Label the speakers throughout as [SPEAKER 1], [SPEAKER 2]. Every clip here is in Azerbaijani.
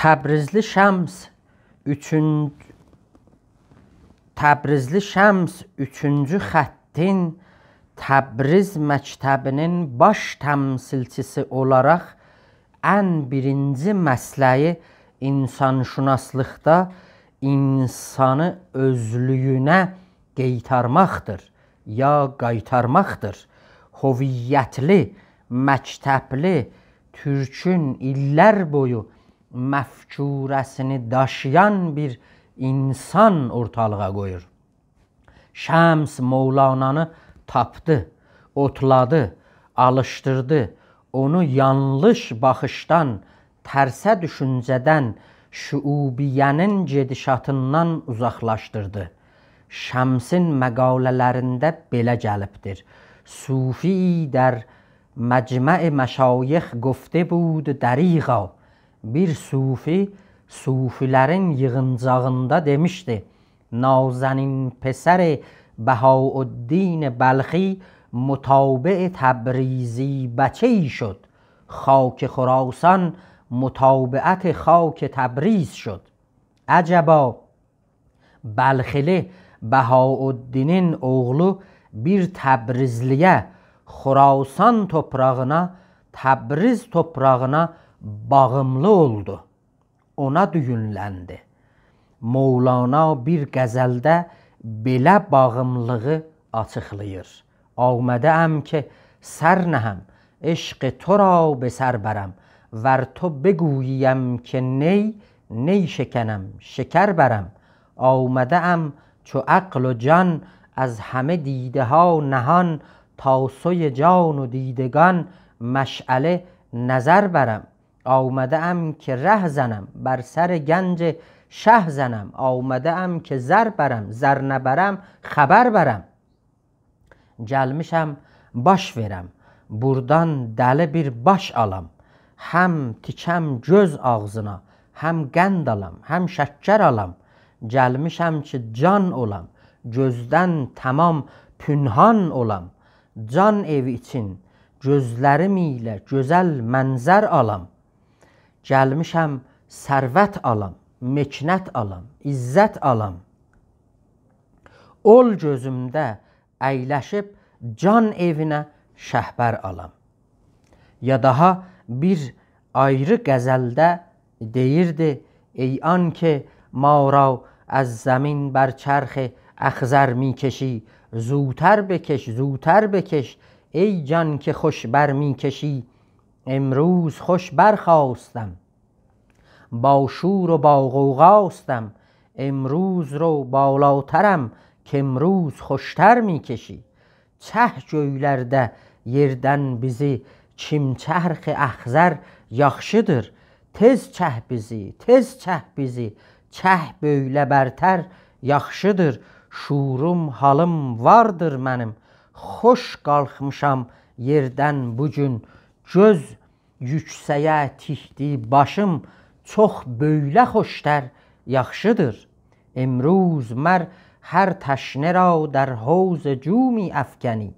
[SPEAKER 1] Təbrizli Şəms 3-cü xəttin Təbriz məktəbinin baş təmsilçisi olaraq ən birinci məsləyi insanşünaslıqda insanı özlüyünə qaytarmaqdır. Hoviyyətli, məktəbli Türkün illər boyu məfkurəsini daşıyan bir insan ortalığa qoyur. Şəms Mövlananı tapdı, otladı, alışdırdı, onu yanlış baxışdan, tərsə düşüncədən, şüubiyyənin gedişatından uzaqlaşdırdı. Şəmsin məqalələrində belə gəlibdir. Sufi در مجمع مشایخ گفته بود دریغا. Bir sufilərin yığıncağında demişdi. Nazanin پسر بهاءالدین بلخی متابع تبریزی بچه‌ای شد. خاک خراسان متابعت خاک تبریز شد. Acaba Bəlxili Bəhaəddinin oğlu bir Təbrizliyə, Xurasan toprağına, Təbriz toprağına bağımlı oldu. Ona düyünləndi. Mövlana bir qəzəldə belə bağımlılığı açıqlayır. Ağmədəm ki, sər nəhəm, eşq to ra be sər bərəm, vər to بگوییم که نی شکنم شکر برم. آمده‌ام چو عقل و جان از همه دیده ها نهان، تا سوی جان و دیدگان مشعله نظر برم. آمده‌ام که ره زنم بر سر گنج شه زنم. آمده‌ام که زر برم زر نبرم خبر برم. Gəlmişəm baş verəm, burdan dəli bir baş alam. Həm tikəm göz ağzına, həm qənd alam, həm şəkkər alam. Gəlmişəm ki can olam, gözdən tamam pünhan olam. Can ev için gözlərim ilə gözəl mənzər alam. Gəlmişəm sərvət alam, meknət alam, izzət alam. Ol gözümdə əyləşib can evinə şəhbər alam. Ya daha bir ayrı qəzəldə deyirdi: ای آن که ما را از زمین بر چرخ اخضر می کشی، زوتر بکش زوتر بکش ای جان که خوش بر می کشی. امروز خوش برخاستم، با شور و با غوغاستم. امروز رو بالاترم که امروز خوشتر می کشی. Çəh göylərdə yerdən bizi çimçərxi əxzər yaxşıdır. Tez çəh bizi, çəh böylə bərtər yaxşıdır. Şurum halım vardır mənim, xoş qalxmışam yerdən bugün. Göz yüksəyə tikdi başım, çox böylə xoştər yaxşıdır. امروز مر هر تشنه را در حوض جو می افکنی،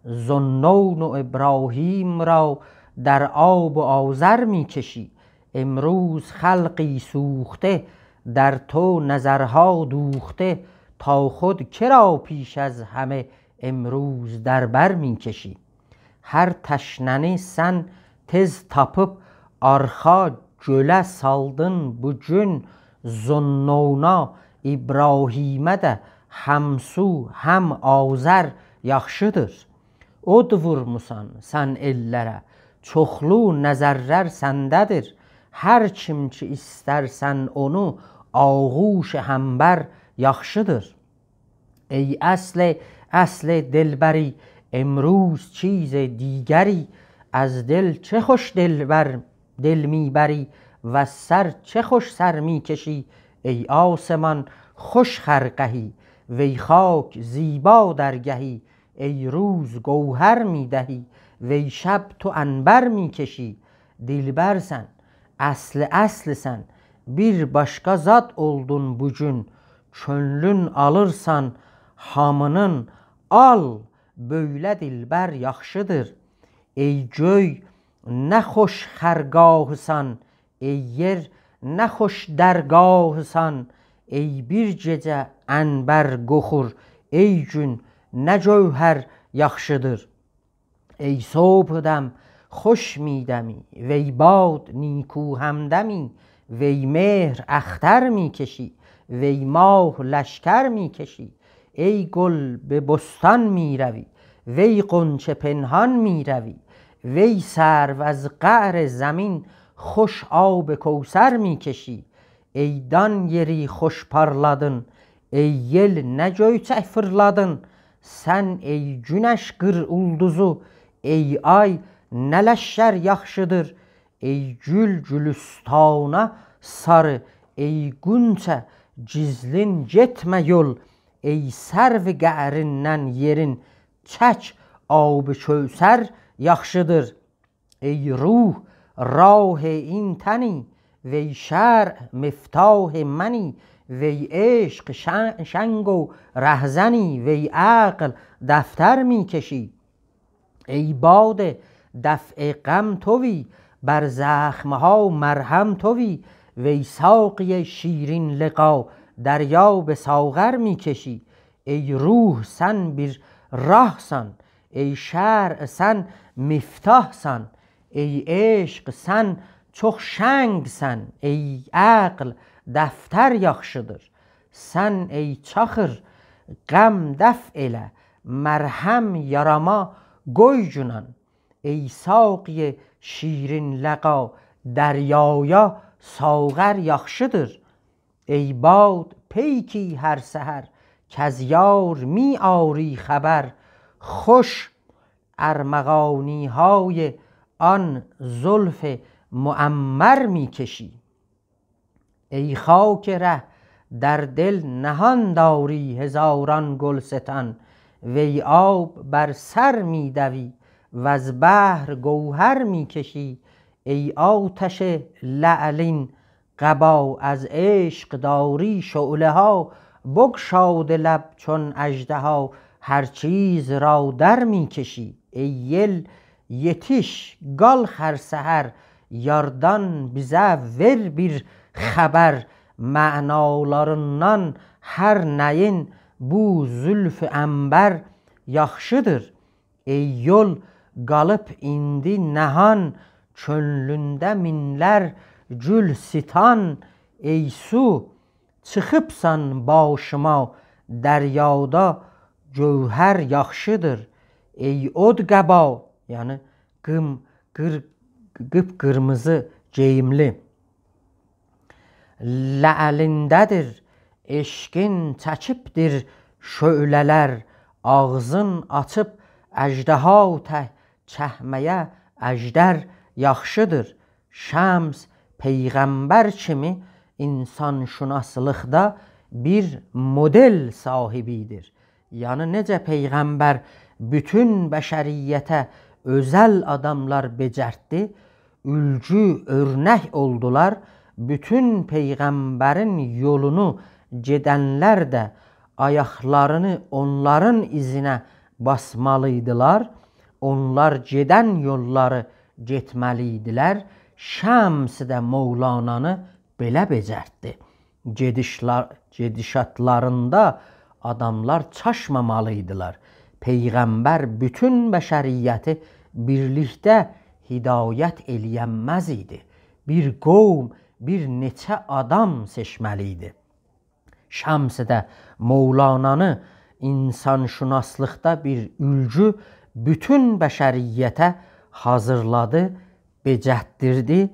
[SPEAKER 1] ذوالنون و ابراهیم را در آب و آذر می کشی. امروز خلقی سوخته در تو نظرها دوخته، تا خود کرا پیش از همه امروز در بر می کشی. Hər təşnəni sən tez tapıb arxa gölə saldın bugün. Zonnuna İbrahimə də həm su həm azər yaxşıdır. Od vurmusan sən ellərə, çoxlu nəzərlər səndədir. Hər kim ki istərsən onu, ağuş həmbər yaxşıdır. ای اصل دلبری امروز چیز دیگری، از دل چه خوش دل میبری و سر چه خوش سر میکشی. ای آسمان خوش خرقهی، وی خاک زیبا درگهی. ای روز گوهر میدهی، وی şəb تو ənbər میکشی. Dilbərsən, əslisən, bir başqa zat oldun bugün. Könlün alırsan hamının, al böylə dilbər yaxşıdır. Ey göy nə xoş xərgahısan, ey yer nə xoş dərgahısan, ey bir gecə ənbər qoxur, ey gün nə cövhər yaxşıdır. ای صبحدم خوش می دمی وی باد نیکو همدمی، وی مهر اختر می کشی وی ماه لشکر می کشی. ای گل به بستان می روی وی غنچه پنهان می روی، وی سرو از قعر زمین خوش آب کوثر می کشی. ey dan yeri xoş parladın, ey yel nə göyçək fırladın, sən ey günəş qır ulduzu, ey ay nə ləşkər yaxşıdır. Ey gül gülüstana sarı, ey qunçə gizlin getmə yol, ey sərv qərindən yerin çək ab kövsər yaxşıdır. ey ruh rاه این تنی، وی شرع مفتاح منی، وی عشق شنگ و رهزنی، وی عقل دفتر می کشی. ای باد دفع غم توی، بر زخمها مرهم توی، وی ساقی شیرین لقا دریا به ساغر می کشی. ای روح سن bir rahsan, ey şerع sen miftahsan, ey eşq sen çox şəngsən, ey əql dəftər yaxşıdır. Sən ey çaxır qəm dəf elə, mərhəm yarama qoy günan. ey saqi şirin ləqa dəryaya sağər yaxşıdır. ey bad پیکی هر سحر کز یار می آری خبر، خوش ارمغانی های آن زلف معمر می کشی. ای خاک ره در دل نهان داری هزاران گلستان، وی آب بر سر می دوی وز بحر گوهر می کشی. ای آتش لعلین قبا از عشق داری شعله ها، بگشاده لب چون اژدها هر چیز را در می کشی. ey yel yetiş gal her seher, yardan bize ver bir haber, ma'nalarından her neyin bu zülf əmbər yaxşıdır. ey yol qalıb indi nəhan, könlündə minlər gül sitan, ey su çıxıbsan başıma, dəryada gövhər yaxşıdır. ey od qəba, yəni qıpqırmızı geyimli, ləəlindədir eşqin çəkibdir şölələr, ağzın açıb əjdaha çəkməyə əjdər yaxşıdır. Şəms peyğəmbər kimi insanşünaslıqda bir model sahibidir. Yəni necə peyğəmbər bütün bəşəriyyətə özəl adamlar becərtdi, ülgü örnək oldular. Bütün peyğəmbərin yolunu gedənlər də ayaqlarını onların izinə basmalıydılar. Onlar gedən yolları getməliydilər. Şəms də Mövlananı belə becərtdi. Gedişatlarında adamlar çaşmamalıydılar. Peyğəmbər bütün bəşəriyyəti birlikdə hidayət eləyənməz idi. Bir qovm, bir neçə adam seçməli idi. Şəms də Mövlananı insanşünaslıqda bir ülgü bütün bəşəriyyətə hazırladı, becətdirdi,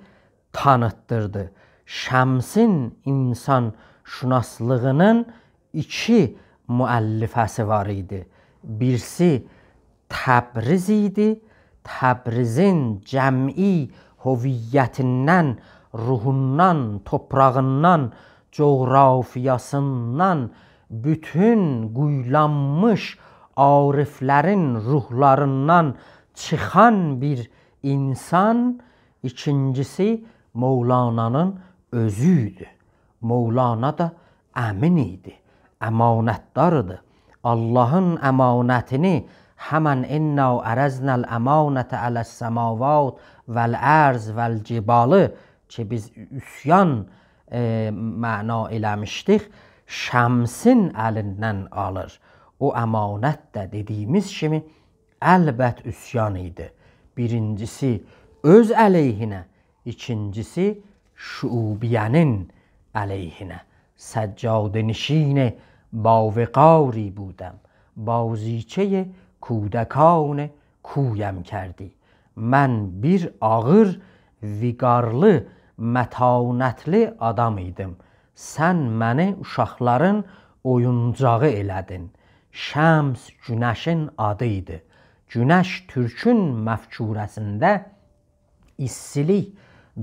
[SPEAKER 1] tanıtdırdı. Şəmsin insanşünaslığının iki müəllifəsi var idi. Birisi Təbriz idi. Təbrizin cəm'i hüviyyətindən, ruhundan, toprağından, coğrafiyasından, bütün quyulanmış ariflərin ruhlarından çıxan bir insan. İkincisi Mövlananın özü idi. Mövlana da əmin idi, əmanətdardı. Allahın əmanətini həmən inna ərəznəl əmanətə aləs səmavat vəl ərz vəl cibalı ki biz üsyan məna eləmişdik, Şəmsin əlindən alır. O əmanət də dediyimiz kimi əlbət üsyan idi. Birincisi öz əleyhinə, ikincisi şuubiyyənin əleyhinə. Səccadənişin باوقاری بودم بازیچه کودکان کویم کردی. من bir ağır, viqarlı, mətanətli adam idim. Sən məni uşaqların oyuncağı elədin. Şəms günəşin adı idi. Günəş türkün məfkurəsində istilik,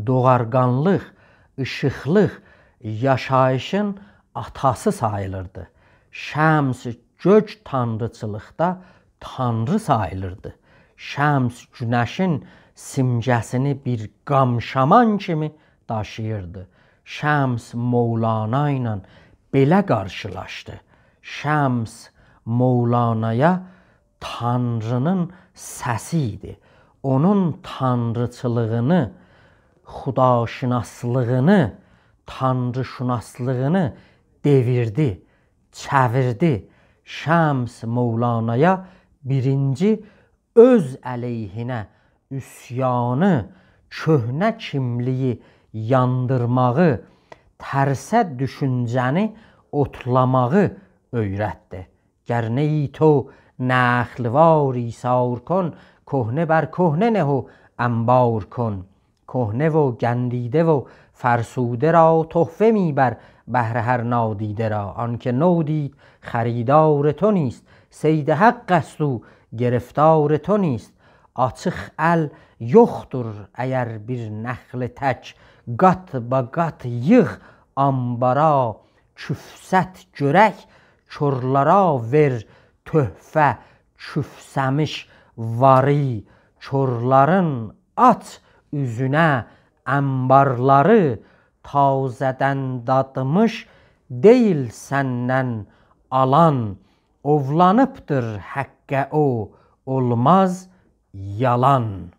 [SPEAKER 1] doğarqanlıq, işıqlıq, yaşayışın atası sayılırdı. Şəms gök tanrıçılıqda tanrı sayılırdı. Şəms günəşin simgəsini bir qamşaman kimi daşıyırdı. Şəms Mövlana ilə belə qarşılaşdı. Şəms Mövlanaya Tanrının səsi idi. Onun tanrıçılığını, xudaşünaslığını, tanrışünaslığını devirdi, çəvirdi. Şəms Mövlanaya birinci öz əleyhinə üsyanı, köhnə kimliyi yandırmağı, tərsə düşüncəni otlamağı öyrətdi. Ger neyi تو نخلوار ایثار کن کهنه بر کهنه نه و انبار کن. کهنه و گندیده و فرسوده را تحفه میبر بهر هر نادیده را. آنکه نو دید خریدار تو نیست صید حق است و گرفتار تو نیست. Açıq əl yoxdur əgər bir nəxli tək, qat ba qat yığ ambara, küfsət görək körlara ver töhfə, küfsəmiş vari. Körların aç üzünə əmbarları, tazədən dadmış deyil səndən alan. Ovlanıbdır həqqə o, olmaz yalan.